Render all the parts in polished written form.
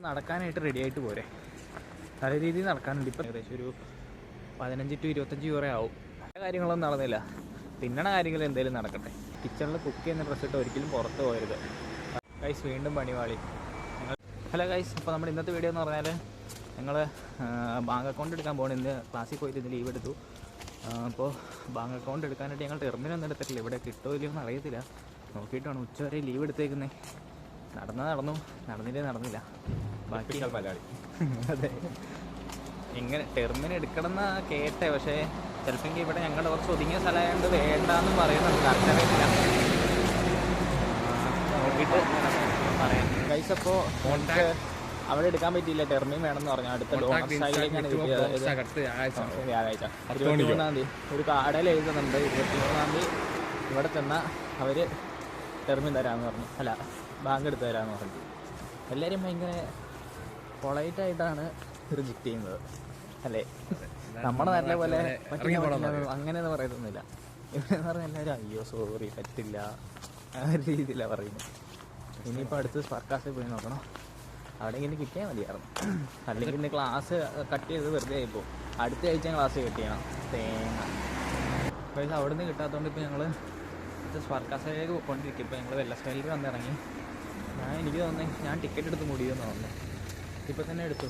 നടക്കാനായിട്ട് റെഡി ആയിട്ട് പോരെ. നല്ല രീതിയിൽ നടക്കാനുണ്ട്. ഇപ്പം ഏകദേശം ഒരു 15 to 25 വരെ ആവും. കാര്യങ്ങളൊന്നും നടന്നില്ല. തിന്നണ കാര്യങ്ങൾ എന്തെങ്കിലും നടക്കട്ടെ. കിച്ചണിൽ കുക്ക് ചെയ്യുന്ന ഡ്രസ്സ് ഇട്ട് ഒരിക്കലും പുറത്ത് പോകരുത് ഗൈസ്. വീണ്ടും പണിവാളി. ഹലോ ഗൈസ്, അപ്പോൾ നമ്മുടെ ഇന്നത്തെ വീഡിയോ എന്ന് പറഞ്ഞാൽ ഞങ്ങൾ ബാങ്ക് അക്കൗണ്ട് എടുക്കാൻ പോകണം. ഇന്ന് ക്ലാസ്സിൽ പോയിട്ട് ഇന്ന് ലീവ് എടുത്തു. അപ്പോൾ ബാങ്ക് അക്കൗണ്ട് എടുക്കാനായിട്ട് ഞങ്ങൾ ടെർമിനൊന്നും എടുത്തിട്ടില്ല. ഇവിടെ കിട്ടുമോ ഇല്ലയോ എന്ന് അറിയത്തില്ല. നോക്കിയിട്ടാണ് ഉച്ചവരെ ലീവ് എടുത്തേക്കുന്നത്. നടന്നു, നടന്നില്ല. ബാക്കി മലയാളി. അതെ, ഇങ്ങനെ ടെർമിന് എടുക്കണം എന്ന് കേട്ടെ. പക്ഷേ ചിലപ്പോൾ ഇവിടെ ഞങ്ങളുടെ കുറച്ച് ഒതുങ്ങിയ സ്ഥലമായതുകൊണ്ട് വേണ്ടാന്നും പറയുന്നുണ്ട്. കറക്റ്റായിട്ടില്ല, നോക്കിയിട്ട് പറയാം ഗൈസ്. അപ്പോൾ നമുക്ക് അവിടെ എടുക്കാൻ പറ്റിയില്ല, ടെർമിൻ വേണമെന്ന് പറഞ്ഞു. അടുത്ത ഡോണർ സൈഡിലേക്കാണ് വ്യാഴാഴ്ച 23-ാം തീയതി ഒരു കാർഡിൽ എഴുതുന്നുണ്ട്. 23-ാം തീയതി ഇവിടെ ചെന്നാൽ അവർ ടെർമിൻ തരാമെന്ന് പറഞ്ഞു. അല്ല, ബാങ്ക് എടുത്ത് തരാമെന്ന് പറഞ്ഞു. എല്ലാവരും ഭയങ്കര പൊളൈറ്റായിട്ടാണ് റിജക്റ്റ് ചെയ്യുന്നത് അല്ലേ? നമ്മുടെ നല്ല പോലെ അങ്ങനെയൊന്നും പറയത്തൊന്നുമില്ല. ഇവിടെ എന്ന് പറഞ്ഞാൽ എല്ലാവരും അയ്യോ സോറി പറ്റില്ല ആ ഒരു രീതിയിലാണ് പറയുന്നത്. ഇനിയിപ്പോൾ അടുത്ത് സ്പർക്കാസിൽ പോയി നോക്കണം. അവിടെ ഇങ്ങനെ കിട്ടിയാൽ മതിയായിരുന്നു. അല്ലെങ്കിൽ ഇന്ന് ക്ലാസ് കട്ട് ചെയ്ത് വെറുതെ ആയിപ്പോൾ. അടുത്ത ആഴ്ച ക്ലാസ് കട്ട് ചെയ്യണം. തേങ്ങ പക്ഷേ അവിടെ നിന്ന് കിട്ടാത്തതുകൊണ്ട് ഇപ്പോൾ ഞങ്ങൾ സ്പർക്കാസിലേക്ക് പോയിക്കൊണ്ടിരിക്കും. ഇപ്പോൾ ഞങ്ങൾ വെല്ലസ്മേലിൽ വന്നിറങ്ങി. എനിക്ക് തോന്നുന്നത് ഞാൻ ടിക്കറ്റ് എടുത്ത് മുടിയെന്ന് തോന്നുന്നത്. ഇപ്പോൾ തന്നെ എടുത്തു.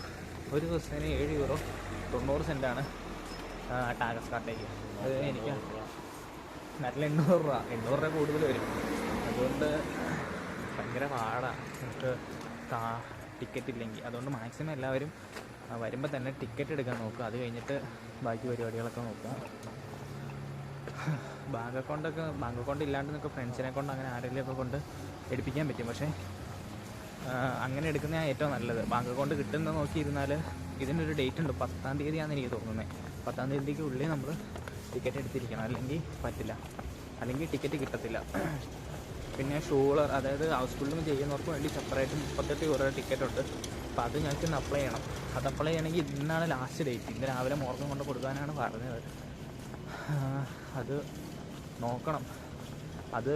ഒരു ദിവസത്തിന് €7.90 ടാക്സ് കാട്ടേക്ക്. അത് എനിക്ക് നല്ല $800 കൂടുതൽ വരും. അതുകൊണ്ട് ഭയങ്കര പാടാണ് നമുക്ക് ടിക്കറ്റ് ഇല്ലെങ്കിൽ. അതുകൊണ്ട് മാക്സിമം എല്ലാവരും വരുമ്പോൾ തന്നെ ടിക്കറ്റ് എടുക്കാൻ നോക്കുക. അത് കഴിഞ്ഞിട്ട് ബാക്കി പരിപാടികളൊക്കെ നോക്കുക. ബാങ്ക് അക്കൗണ്ട് ഇല്ലാണ്ട് നിങ്ങൾക്ക് ഫ്രണ്ട്സിനെ കൊണ്ട് അങ്ങനെ ആരെങ്കിലുമൊക്കെ കൊണ്ട് എടുപ്പിക്കാൻ പറ്റും. പക്ഷേ അങ്ങനെ എടുക്കുന്നതാണ് ഏറ്റവും നല്ലത്. ബാങ്ക് അക്കൗണ്ട് കിട്ടുന്നത് നോക്കിയിരുന്നാൽ ഇതിനൊരു ഡേറ്റ് ഉണ്ട്, 10-ാം തീയതിയാണെന്ന് എനിക്ക് തോന്നുന്നത്. 10-ാം തീയതിക്ക് ഉള്ളിൽ നമ്മൾ ടിക്കറ്റ് എടുത്തിരിക്കണം, അല്ലെങ്കിൽ പറ്റില്ല, അല്ലെങ്കിൽ ടിക്കറ്റ് കിട്ടത്തില്ല. പിന്നെ ഷൂളർ, അതായത് ഹൗസ് ഫുള്ളിങ് ചെയ്യുന്നവർക്ക് വേണ്ടി സെപ്പറേറ്റ് €38 ടിക്കറ്റ് ഉണ്ട്. അപ്പോൾ അത് ഞങ്ങൾക്ക് ഇന്ന് അപ്ലൈ ചെയ്യണം. അത് അപ്ലൈ ചെയ്യണമെങ്കിൽ ഇന്നാണ് ലാസ്റ്റ് ഡേറ്റ്. ഇന്ന് രാവിലെ മോർഗം കൊണ്ട് കൊടുക്കാനാണ് പറഞ്ഞത്. അത് നോക്കണം. അത്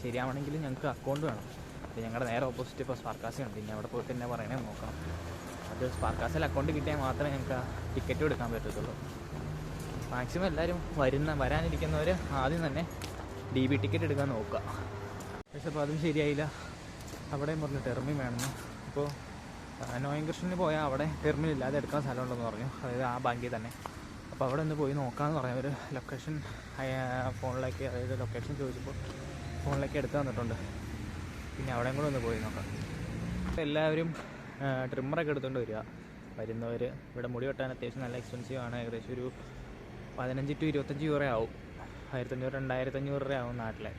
ശരിയാവണമെങ്കിൽ ഞങ്ങൾക്ക് അക്കൗണ്ട് വേണം. അത് ഞങ്ങളുടെ നേരെ ഓപ്പോസിറ്റ് ഇപ്പോൾ സ്പാർക്കാസിയുണ്ട്. പിന്നെ അവിടെ പോയിട്ട് തന്നെ പറയണേ നോക്കണം. അത് സ്പാർക്കാസിൽ അക്കൗണ്ട് കിട്ടിയാൽ മാത്രമേ ഞങ്ങൾക്ക് ടിക്കറ്റും എടുക്കാൻ പറ്റത്തുള്ളൂ. മാക്സിമം എല്ലാവരും വരാനിരിക്കുന്നവർ ആദ്യം തന്നെ DB ടിക്കറ്റ് എടുക്കാൻ നോക്കുക. പക്ഷെ അപ്പോൾ അതും ശരിയായില്ല. അവിടെയും പറഞ്ഞു ടെർമിൻ വേണമെന്ന്. ഇപ്പോൾ നോയിങ് കൃഷ്ണന് പോയാൽ അവിടെ ടെർമിൻ ഇല്ലാതെ എടുക്കാൻ സ്ഥലമുണ്ടെന്ന് പറഞ്ഞു, അതായത് ആ ബാങ്കിൽ തന്നെ. അപ്പോൾ അവിടെ ഒന്ന് പോയി നോക്കാമെന്ന് പറയാം. ഒരു ലൊക്കേഷൻ ഫോണിലേക്ക്, അതായത് ലൊക്കേഷൻ ചോദിച്ചപ്പോൾ ഫോണിലേക്ക് എടുത്ത് തന്നിട്ടുണ്ട്. പിന്നെ അവിടെയും കൂടെ ഒന്ന് പോയി നോക്കാം. എല്ലാവരും ട്രിമ്മറൊക്കെ എടുത്തുകൊണ്ട് വരുന്നവർ. ഇവിടെ മുടി വെട്ടാൻ അത്യാവശ്യം നല്ല എക്സ്പെൻസീവ് ആണ്. ഏകദേശം ഒരു 15 to 25 വരെ ആവും. 1500-2500 ആവും നാട്ടിലെ.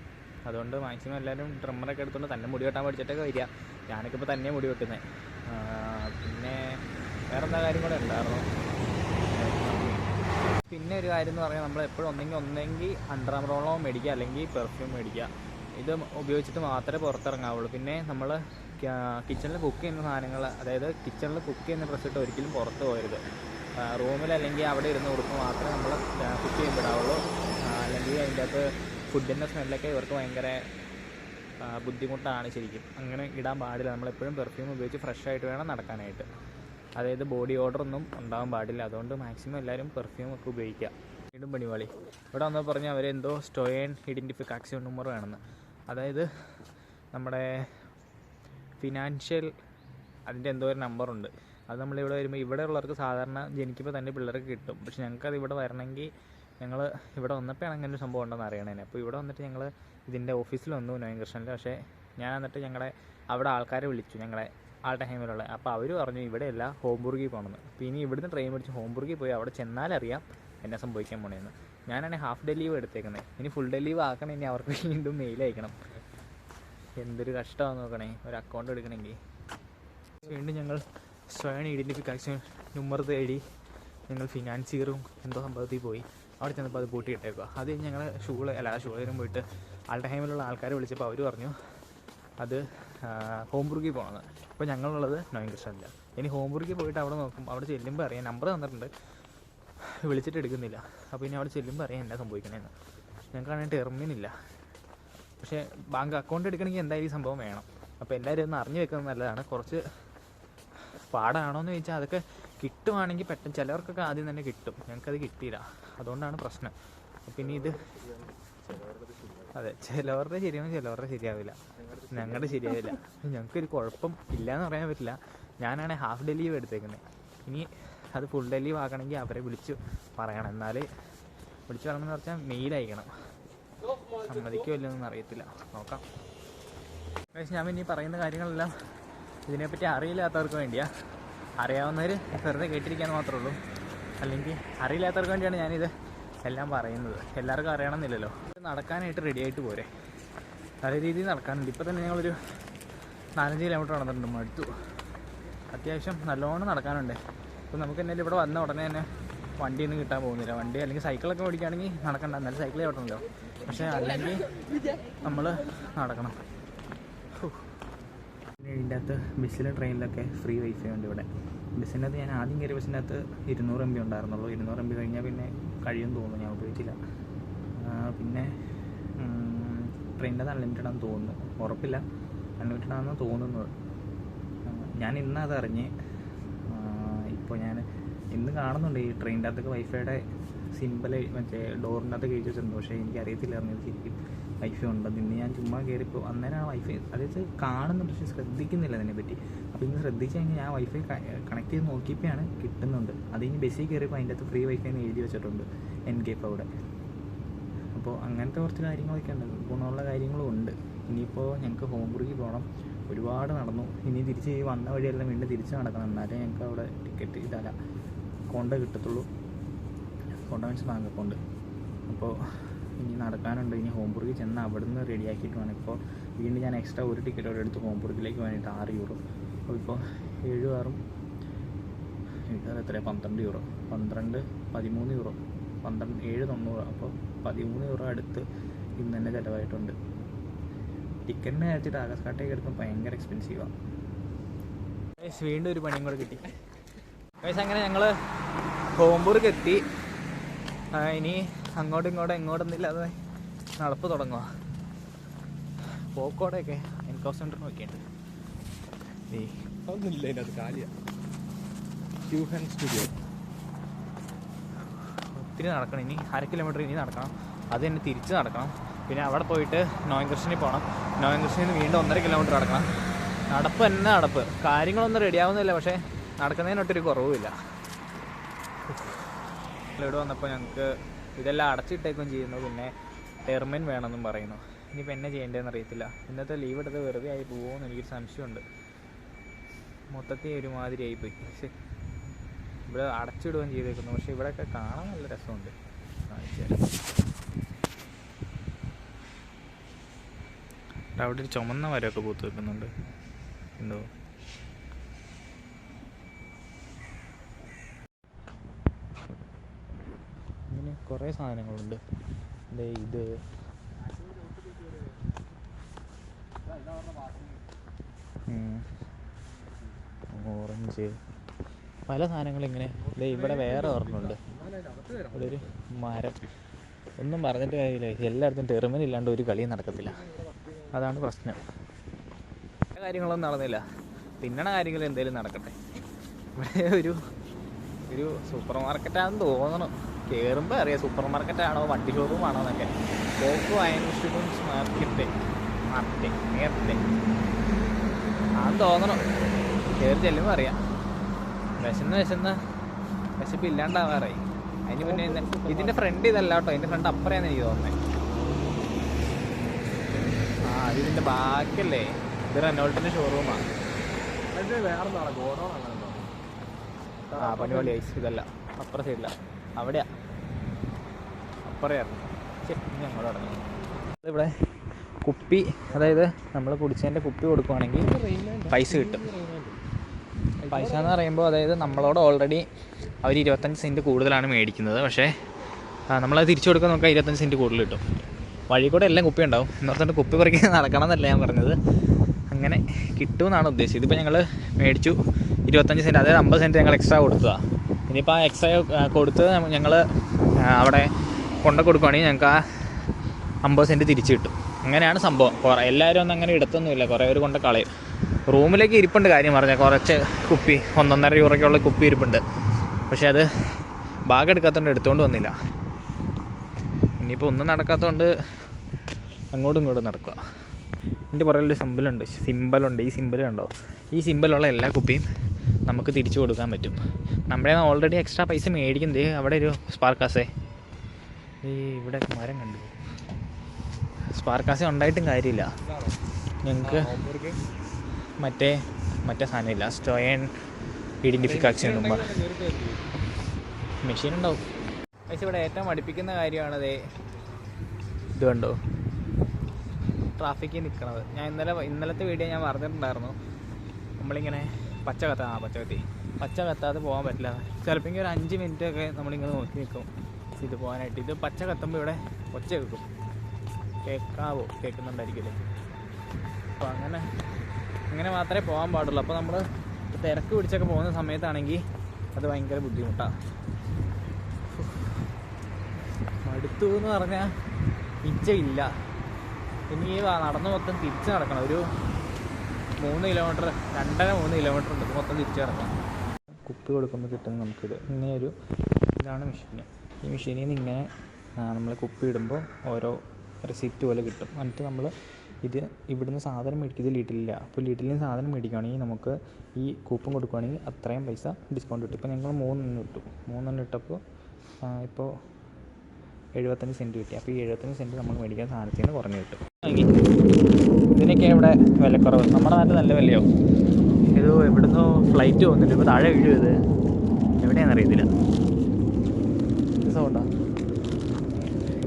അതുകൊണ്ട് മാക്സിമം എല്ലാവരും ട്രിമ്മറൊക്കെ എടുത്തുകൊണ്ട് തന്നെ മുടി വെട്ടാൻ പഠിച്ചിട്ടൊക്കെ വരിക. ഞാനൊക്കെ ഇപ്പോൾ തന്നെ മുടി വെട്ടുന്നത്. പിന്നെ വേറെ എന്താ കാര്യം കൂടെ ഉണ്ടായിരുന്നു. പിന്നെ ഒരു കാര്യം എന്ന് പറഞ്ഞാൽ നമ്മൾ എപ്പോഴും ഒന്നെങ്കിൽ അണ്ടർ ആർമറോളോ മേടിക്കുക, അല്ലെങ്കിൽ പെർഫ്യൂം മേടിക്കുക. ഇത് ഉപയോഗിച്ചിട്ട് മാത്രമേ പുറത്തിറങ്ങാവുള്ളൂ. പിന്നെ നമ്മൾ കിച്ചണിൽ കുക്ക് ചെയ്യുന്ന സാധനങ്ങൾ, അതായത് കിച്ചണിൽ കുക്ക് ചെയ്യുന്ന ഡ്രസ്സ് ഇട്ട് ഒരിക്കലും പുറത്ത് പോകരുത്. റൂമിൽ അല്ലെങ്കിൽ അവിടെ ഇരുന്ന് ഉടുപ്പ് മാത്രമേ നമ്മൾ കുക്ക് ചെയ്യുമ്പോഴാവുള്ളൂ. അല്ലെങ്കിൽ അതിൻ്റെ അകത്ത് ഫുഡിൻ്റെ സ്മെല്ലൊക്കെ ഇവർക്ക് ഭയങ്കര ബുദ്ധിമുട്ടാണ് ശരിക്കും. അങ്ങനെ ഇടാൻ പാടില്ല. നമ്മളെപ്പോഴും പെർഫ്യൂം ഉപയോഗിച്ച് ഫ്രഷ് ആയിട്ട് വേണം നടക്കാനായിട്ട്. അതായത് ബോഡി ഓർഡറൊന്നും ഉണ്ടാകാൻ പാടില്ല. അതുകൊണ്ട് മാക്സിമം എല്ലാവരും പെർഫ്യൂം ഒക്കെ ഉപയോഗിക്കുക. വീണ്ടും പണിവാളി. ഇവിടെ വന്ന് പറഞ്ഞാൽ അവരെന്തോ സ്റ്റോയൻ ഐഡൻറ്റിഫിക്കേഷൻ നമ്പർ വേണമെന്ന്. അതായത് നമ്മുടെ ഫിനാൻഷ്യൽ അതിൻ്റെ എന്തോ ഒരു നമ്പറുണ്ട്. അത് നമ്മളിവിടെ വരുമ്പോൾ, ഇവിടെ ഉള്ളവർക്ക് സാധാരണ ജനിക്കുമ്പോൾ തന്നെ പിള്ളേർക്ക് കിട്ടും. പക്ഷെ ഞങ്ങൾക്കത് ഇവിടെ വരണമെങ്കിൽ ഞങ്ങൾ ഇവിടെ വന്നപ്പോഴാണ് അങ്ങനെ ഒരു സംഭവം ഉണ്ടെന്ന് അറിയണേ. അപ്പോൾ ഇവിടെ വന്നിട്ട് ഞങ്ങൾ ഇതിൻ്റെ ഓഫീസിൽ വന്നു നോയിങ് കൃഷ്ണനിൽ. പക്ഷേ ഞാൻ എന്നിട്ട് ഞങ്ങളുടെ അവിടെ ആൾക്കാരെ വിളിച്ചു, ഞങ്ങളെ ആളുടെ ഹൈമിലുള്ള. അപ്പോൾ അവർ പറഞ്ഞു ഇവിടെയല്ല, ഹോംബുർഗിൽ പോകണമെന്ന്. അപ്പോൾ ഇനി ഇവിടുന്ന് ട്രെയിൻ പിടിച്ച് ഹോംബുർഗിൽ പോയി അവിടെ ചെന്നാലറിയാം എന്നെ സംഭവിക്കാൻ പോണേന്ന്. ഞാനാണെങ്കിൽ ഹാഫ് ഡേ ലീവ് എടുത്തേക്കുന്നത്. ഇനി ഫുൾ ഡേ ലീവ് ആക്കണം. ഇനി അവർക്ക് വീണ്ടും മെയിൽ അയക്കണം. എന്തൊരു കഷ്ടമാണെന്ന് നോക്കണേ ഒരു അക്കൗണ്ട് എടുക്കണമെങ്കിൽ. വീണ്ടും ഞങ്ങൾ സ്വയം ഐഡൻറ്റിഫിക്കേഷൻ നമ്പർ തേടി ഞങ്ങൾ ഫിനാൻസിയറും എന്തോ സംഭവത്തിൽ പോയി. അവിടെ ചെന്നപ്പോൾ അത് പൂട്ടിയിട്ടേക്കുക. അത് ഞങ്ങൾ ഷൂളേരും പോയിട്ട് ആളുടെ ടൈമിലുള്ള ആൾക്കാരെ വിളിച്ചപ്പോൾ അവർ പറഞ്ഞു അത് ഹോംബുർഗിൽ പോകണമെന്ന്. അപ്പോൾ ഞങ്ങളുള്ളത് നോയിങ് കൃഷ്ണനില്ല. ഇനി ഹോംബുർഗിൽ പോയിട്ട് അവിടെ നോക്കും. അവിടെ ചെല്ലുമ്പോൾ അറിയാം, നമ്പർ തന്നിട്ടുണ്ട്, വിളിച്ചിട്ട് എടുക്കുന്നില്ല. അപ്പോൾ ഇനി അവിടെ ചെല്ലുമ്പോൾ അറിയാം എന്നാ സംഭവിക്കണേന്ന്. ഞങ്ങൾക്കാണെങ്കിൽ ടെർമിനില്ല. പക്ഷേ ബാങ്ക് അക്കൗണ്ട് എടുക്കണമെങ്കിൽ എന്തായാലും ഈ സംഭവം വേണം. അപ്പോൾ എല്ലാവരും ഒന്ന് അറിഞ്ഞു വെക്കുന്നത് നല്ലതാണ്. കുറച്ച് പാടാണോ എന്ന് ചോദിച്ചാൽ അതൊക്കെ കിട്ടുവാണെങ്കിൽ പെട്ടെന്ന് ചിലവർക്കൊക്കെ ആദ്യം തന്നെ കിട്ടും. ഞങ്ങൾക്കത് കിട്ടിയില്ല, അതുകൊണ്ടാണ് പ്രശ്നം. പിന്നെ ഇത് അതെ, ചിലവരുടെ ശരിയാവും, ചിലവരുടെ ശരിയാവില്ല. ഞങ്ങളുടെ ശരിയാവില്ല. ഞങ്ങൾക്കൊരു കുഴപ്പം ഇല്ല എന്ന് പറയാൻ പറ്റില്ല. ഞാനാണെങ്കിൽ ഹാഫ് ഡേ ലീവ് എടുത്തേക്കുന്നത്. ഇനി അത് ഫുൾ ഡേ ലീവ് ആക്കണമെങ്കിൽ അവരെ വിളിച്ച് പറയണം. എന്നാൽ വിളിച്ച് പറയണമെന്ന് പറഞ്ഞാൽ മെയിൽ അയക്കണം. സമ്മതിക്കോ ഇല്ലെന്നൊന്നും അറിയത്തില്ല, നോക്കാം. പക്ഷേ ഞാൻ പിന്നെ ഈ പറയുന്ന കാര്യങ്ങളെല്ലാം ഇതിനെപ്പറ്റി അറിയില്ലാത്തവർക്ക് വേണ്ടിയാണ്. അറിയാവുന്നവർ വെറുതെ കേട്ടിരിക്കാന്ന് മാത്രമേ ഉള്ളൂ. അല്ലെങ്കിൽ അറിയില്ലാത്തവർക്ക് വേണ്ടിയാണ് ഞാനിത് എല്ലാം പറയുന്നത്. എല്ലാവർക്കും അറിയണമെന്നില്ലല്ലോ. നടക്കാനായിട്ട് റെഡി ആയിട്ട് പോരെ, നല്ല രീതിയിൽ നടക്കാനുണ്ട്. ഇപ്പോൾ തന്നെ ഞങ്ങളൊരു 4-5 കിലോമീറ്റർ നടന്നിട്ടുണ്ട്, മടുത്തു. അത്യാവശ്യം നല്ലോണം നടക്കാനുണ്ട്. അപ്പോൾ നമുക്ക് എന്നാലും ഇവിടെ വന്ന ഉടനെ തന്നെ വണ്ടിയൊന്നും കിട്ടാൻ പോകുന്നില്ല. വണ്ടി അല്ലെങ്കിൽ സൈക്കിളൊക്കെ ഓടിക്കുകയാണെങ്കിൽ നടക്കണ്ട, എന്നാലും സൈക്കിളേ ഓട്ടണമല്ലോ. പക്ഷേ അല്ലെങ്കിൽ നമ്മൾ നടക്കണം. പിന്നെ ഇതിൻ്റെ അകത്ത് ബസ്സിലും ട്രെയിനിലൊക്കെ ഫ്രീ വൈഫൈ ഉണ്ട് ഇവിടെ. ബസ്സിനകത്ത് ഞാൻ ആദ്യം കയറിയ ബസ്സിനകത്ത് 200 MB ഉണ്ടായിരുന്നുള്ളൂ. 200 MB കഴിഞ്ഞാൽ പിന്നെ കഴിയുമെന്ന് തോന്നുന്നു, ഞാൻ ഉപയോഗിച്ചില്ല. പിന്നെ ട്രെയിനിൻ്റെ അൺലിമിറ്റഡ് ആണെന്ന് തോന്നുന്നു, ഉറപ്പില്ല. അൺലിമിറ്റഡ് ആണെന്ന് തോന്നുന്നത്. ഞാൻ ഇന്ന് അതറിഞ്ഞ്. ഇപ്പോൾ ഞാൻ ഇന്ന് കാണുന്നുണ്ട് ഈ ട്രെയിനിൻ്റെ അകത്തൊക്കെ വൈഫൈയുടെ സിമ്പിൾ മറ്റേ ഡോറിൻ്റെ അകത്ത് കഴിച്ച് വെച്ചിട്ടുണ്ട്. പക്ഷേ എനിക്കറിയത്തില്ലായിരുന്നു ഇത് ശരിക്കും വൈഫൈ ഉണ്ടെന്ന്. ഇന്ന് ഞാൻ ചുമ്മാ കയറിപ്പോൾ അന്നേരം ആ വൈഫൈ അതായത് കാണുന്നുണ്ട്, പക്ഷേ ശ്രദ്ധിക്കുന്നില്ല അതിനെപ്പറ്റി. അപ്പോൾ ഇന്ന് ശ്രദ്ധിച്ച് കഴിഞ്ഞാൽ ഞാൻ വൈഫൈ കണക്ട് ചെയ്ത് നോക്കിയപ്പോഴാണ് കിട്ടുന്നുണ്ട്. അത് ഇനി ബസ്സിൽ കയറിയപ്പോൾ അതിൻ്റെ അകത്ത് ഫ്രീ വൈഫൈ എന്ന് എഴുതി വെച്ചിട്ടുണ്ട്, എൻഗേപ്പ് അവിടെ. അപ്പോൾ അങ്ങനത്തെ കുറച്ച് കാര്യങ്ങളൊക്കെ ഉണ്ട്, ഗുണമുള്ള കാര്യങ്ങളും ഉണ്ട്. ഇനിയിപ്പോൾ ഞങ്ങൾക്ക് ഹോംബുർഗിൽ പോകണം, ഒരുപാട് നടന്നു. ഇനി തിരിച്ച് വന്ന വഴിയെല്ലാം വീണ്ടും തിരിച്ച് നടക്കണം. എന്നാലേ ഞങ്ങൾക്ക് അവിടെ ടിക്കറ്റ് ഇതല്ല അക്കൗണ്ട് കിട്ടത്തുള്ളൂ. Account means bank account. അപ്പോൾ ഇനി നടക്കാനുണ്ട്. ഇനി ഹോംബുർഗിൽ ചെന്ന് അവിടെ നിന്ന് റെഡിയാക്കിയിട്ട് വേണം. ഇപ്പോൾ വീണ്ടും ഞാൻ എക്സ്ട്രാ ഒരു ടിക്കറ്റ് അവിടെ എടുത്ത് ഹോംബുർഗിലേക്ക് വേണ്ടിയിട്ട് €6. അപ്പോൾ ഇപ്പോൾ 7 എത്രയാണ്, €12, 13 €7.90. അപ്പോൾ €13 അടുത്ത് ഇന്ന് തന്നെ ചിലവായിട്ടുണ്ട്. ടിക്കറ്റിന് വെച്ചിട്ട് ആകാശക്കാട്ടേക്ക് എടുക്കുമ്പോൾ ഭയങ്കര എക്സ്പെൻസീവാണ്. വീണ്ടും ഒരു പണിയും കൂടെ കിട്ടി. അങ്ങനെ ഞങ്ങൾ ഹോംബുർഗ് എത്തി. ഇനി അങ്ങോട്ടും എങ്ങോട്ടൊന്നുമില്ലാതെ നടപ്പ് തുടങ്ങുക. പോക്കോടെയൊക്കെ എൻകോ സെൻറ്ററിനൊക്കെ ഉണ്ട്. ഒന്നുമില്ല അതിനകത്ത്, കാലിയാണ്. സ്റ്റുഡിയോ ഒത്തിരി നടക്കണം. ഇനി 1/2 കിലോമീറ്റർ ഇനി നടക്കണം. അത് തന്നെ തിരിച്ച് നടക്കണം. പിന്നെ അവിടെ പോയിട്ട് നോയൻകൃഷ്ണനിൽ പോകണം. നോയൻകൃഷ്ണനിൽ നിന്ന് വീണ്ടും 1.5 കിലോമീറ്റർ നടക്കണം. നടപ്പ് തന്നെ നടപ്പ്. കാര്യങ്ങളൊന്നും റെഡിയാവുന്നില്ല, പക്ഷേ നടക്കുന്നതിനൊട്ടൊരു കുറവുമില്ല. ഇവിടെ വന്നപ്പോൾ ഞങ്ങൾക്ക് ഇതെല്ലാം അടച്ചിട്ടേക്കും ചെയ്യുന്നു. പിന്നെ ടെർമിൻ വേണമെന്നും പറയുന്നു. ഇനിയിപ്പോൾ എന്നെ ചെയ്യേണ്ടതെന്ന് അറിയത്തില്ല. ഇന്നത്തെ ലീവ് എടുത്ത് വെറുതെ ആയി പോകുമെന്ന് എനിക്കൊരു സംശയമുണ്ട്. മൊത്തത്തിൽ ഒരുമാതിരി ആയിപ്പോയി. പക്ഷേ ഇവിടെ അടച്ചിടുകയും ചെയ്തേക്കുന്നു. പക്ഷേ ഇവിടെയൊക്കെ കാണാൻ നല്ല രസമുണ്ട്. അവിടെ ഒരു ചുമന്ന മരമൊക്കെ പൂത്ത് വെക്കുന്നുണ്ട്, എന്തോ. ഇങ്ങനെ കുറേ സാധനങ്ങളുണ്ട്. ഇത് ഓറഞ്ച്, പല സാധനങ്ങളിങ്ങനെ. ഇവിടെ വേറെ ഒരെണ്ണമുണ്ട്. ഇവിടെ ഒരു മരം. ഒന്നും പറഞ്ഞിട്ട് കാര്യമില്ല, എല്ലായിടത്തും ടെർമിനൽ ഇല്ലാണ്ട് ഒരു കളിയും നടക്കത്തില്ല. അതാണ് പ്രശ്നം. കാര്യങ്ങളൊന്നും നടന്നില്ല. തിന്നണ കാര്യങ്ങൾ എന്തെങ്കിലും നടക്കട്ടെ. ഇവിടെ ഒരു സൂപ്പർ മാർക്കറ്റാണെന്ന് തോന്നണം. കയറുമ്പോൾ അറിയാം സൂപ്പർ മാർക്കറ്റാണോ വണ്ടി ഷോറൂമാണോ എന്നൊക്കെ. പോക്ക് ഇൻസ്റ്റിറ്റ്യൂട്ട്സ് മാർക്കറ്റ് നേരത്തെ ആണെന്ന് തോന്നണം. കയറി ചെല്ലുമ്പോൾ അറിയാം. വിശപ്പ് ഇല്ലാണ്ടാവാറായി. അതിന് പിന്നെ ഇതിൻ്റെ ഫ്രണ്ട് ഇതല്ല കേട്ടോ, ഇതിൻ്റെ ഫ്രണ്ട് അപ്പുറയാണ് എനിക്ക് തോന്നുന്നത്. അത് ഇതിൻ്റെ ബാക്കിയല്ലേ. ഇത് റെനോൾട്ടിൻ്റെ ഷോറൂമാണ്. പണിവളി ഐസ് ഇതല്ല, അപ്പുറ സൈഡില്ല, അവിടെയാ അപ്പുറയായിരുന്നു. ഇനി അങ്ങോട്ട് ഇറങ്ങി. ഇവിടെ കുപ്പി, അതായത് നമ്മൾ കുടിച്ചതിൻ്റെ കുപ്പി കൊടുക്കുവാണെങ്കിൽ പൈസ കിട്ടും. പൈസ എന്ന് പറയുമ്പോൾ അതായത് നമ്മളോട് ഓൾറെഡി അവർ 25 സെൻറ്റ് കൂടുതലാണ് മേടിക്കുന്നത്. പക്ഷേ നമ്മളത് തിരിച്ചു കൊടുക്കാൻ നോക്കുക 25 സെൻറ്റ് കൂടുതൽ കിട്ടും. വഴി കൂടെ എല്ലാം കുപ്പി ഉണ്ടാവും. എന്ന് പറഞ്ഞിട്ട് കുപ്പി പറിക്കാൻ നടക്കണം എന്നല്ല ഞാൻ പറഞ്ഞത്. അങ്ങനെ കിട്ടുമെന്നാണ് ഉദ്ദേശിച്ചത്. ഇതിപ്പോൾ ഞങ്ങൾ മേടിച്ചു 25 സെൻറ്റ്, അതായത് 50 സെൻറ്റ് ഞങ്ങൾ എക്സ്ട്രാ കൊടുത്തതാണ്. ഇനിയിപ്പോൾ ആ എക്സ്ട്രാ കൊടുത്ത് ഞങ്ങൾ അവിടെ കൊടുക്കുകയാണെങ്കിൽ ഞങ്ങൾക്ക് ആ 50 സെൻറ്റ് തിരിച്ച് കിട്ടും. അങ്ങനെയാണ് സംഭവം. എല്ലാവരും ഒന്നും അങ്ങനെ ഇടത്തൊന്നുമില്ല, കുറേ പേര് കൊണ്ട് കളയും. റൂമിലേക്ക് ഇരിപ്പുണ്ട്, കാര്യം പറഞ്ഞാൽ കുറച്ച് കുപ്പി 1.5 യൂറോയ്ക്കുള്ള കുപ്പി ഇരിപ്പുണ്ട്. പക്ഷേ അത് ബാഗ് എടുക്കാത്തതുകൊണ്ട് എടുത്തുകൊണ്ട് വന്നില്ല. ഇനിയിപ്പോൾ ഒന്നും നടക്കാത്തതുകൊണ്ട് അങ്ങോട്ടും ഇങ്ങോട്ടും നടക്കുക. എൻ്റെ പുറകിലൊരു സിമ്പലുണ്ട്. ഈ സിമ്പൽ കണ്ടോ? ഈ സിമ്പലുള്ള എല്ലാ കുപ്പിയും നമുക്ക് തിരിച്ചു കൊടുക്കാൻ പറ്റും. നമ്മുടെ ഓൾറെഡി എക്സ്ട്രാ പൈസ മേടിക്കുന്നത്. അവിടെ ഒരു സ്പാർക്കാസേ, ഇവിടെ മരം കണ്ടു. സ്പാർക്കാസേ ഉണ്ടായിട്ടും കാര്യമില്ല. ഞങ്ങൾക്ക് മറ്റേ സാധനമില്ല, സ്റ്റോയൻ ഐഡൻറ്റിഫിക്കേഷൻ മെഷീൻ ഉണ്ടാവും. പക്ഷേ ഇവിടെ ഏറ്റവും അടുപ്പിക്കുന്ന കാര്യമാണത് ഇത് കണ്ടോ, ട്രാഫിക്കിൽ നിൽക്കണത്. ഞാൻ ഇന്നലത്തെ വീഡിയോ ഞാൻ പറഞ്ഞിട്ടുണ്ടായിരുന്നു. നമ്മളിങ്ങനെ പച്ച കത്താതെ പോകാൻ പറ്റില്ല. ചിലപ്പോൾ ഒരു 5 മിനിറ്റൊക്കെ നമ്മളിങ്ങനെ നോക്കി നിൽക്കും ഇത് പോകാനായിട്ട്. ഇത് പച്ച കത്തുമ്പോൾ ഇവിടെ ഒച്ച കേൾക്കും. കേൾക്കുന്നുണ്ടായിരിക്കില്ലേ? അപ്പോൾ അങ്ങനെ മാത്രമേ പോകാൻ പാടുള്ളൂ. അപ്പോൾ നമ്മൾ തിരക്ക് പിടിച്ചൊക്കെ പോകുന്ന സമയത്താണെങ്കിൽ അത് ഭയങ്കര ബുദ്ധിമുട്ടാണ്. മടുത്തു എന്ന് പറഞ്ഞാൽ ഇല്ല. ഇനി നടന്ന് മൊത്തം തിരിച്ച് നടക്കണം. ഒരു 3 കിലോമീറ്റർ 2.5-3 കിലോമീറ്റർ ഉണ്ട്. ഇത് മൊത്തം തിരിച്ച് നടക്കണം. കുപ്പി കൊടുക്കുമ്പോൾ കിട്ടുന്ന നമുക്കിത് ഇതാണ് മെഷീൻ. ഈ മെഷീനിൽ നിന്ന് ഇങ്ങനെ നമ്മൾ കുപ്പി ഇടുമ്പോൾ ഓരോ റെസിപ്റ്റ് പോലെ കിട്ടും. എന്നിട്ട് നമ്മൾ ഇവിടുന്ന് സാധനം മേടിക്കും. ഇത് ലിറ്റിലില്ല. അപ്പോൾ ലിറ്റിലിൽ നിന്ന് സാധനം മേടിക്കുകയാണെങ്കിൽ നമുക്ക് ഈ കൂപ്പൺ കൊടുക്കുകയാണെങ്കിൽ അത്രയും പൈസ ഡിസ്കൗണ്ട് കിട്ടും. ഇപ്പോൾ ഞങ്ങൾ 3 ഇട്ടപ്പോൾ ഇപ്പോൾ 75 സെൻറ്റ് കിട്ടി. അപ്പോൾ ഈ 75 സെൻറ്റ് നമ്മൾ മേടിക്കാൻ സാധനത്തിൽ നിന്ന് കുറഞ്ഞ് കിട്ടും. ഇതിനൊക്കെ ഇവിടെ വിലക്കുറവ്. നമ്മുടെ നാട്ടിൽ നല്ല വിലയോ. ഇത് ഇവിടുന്ന് ഫ്ലൈറ്റ് പോകുന്നുണ്ട്. ഇപ്പോൾ താഴെ വീഴും. ഇത് എവിടെയാണെന്ന് അറിയത്തില്ല. സൗണ്ടാ.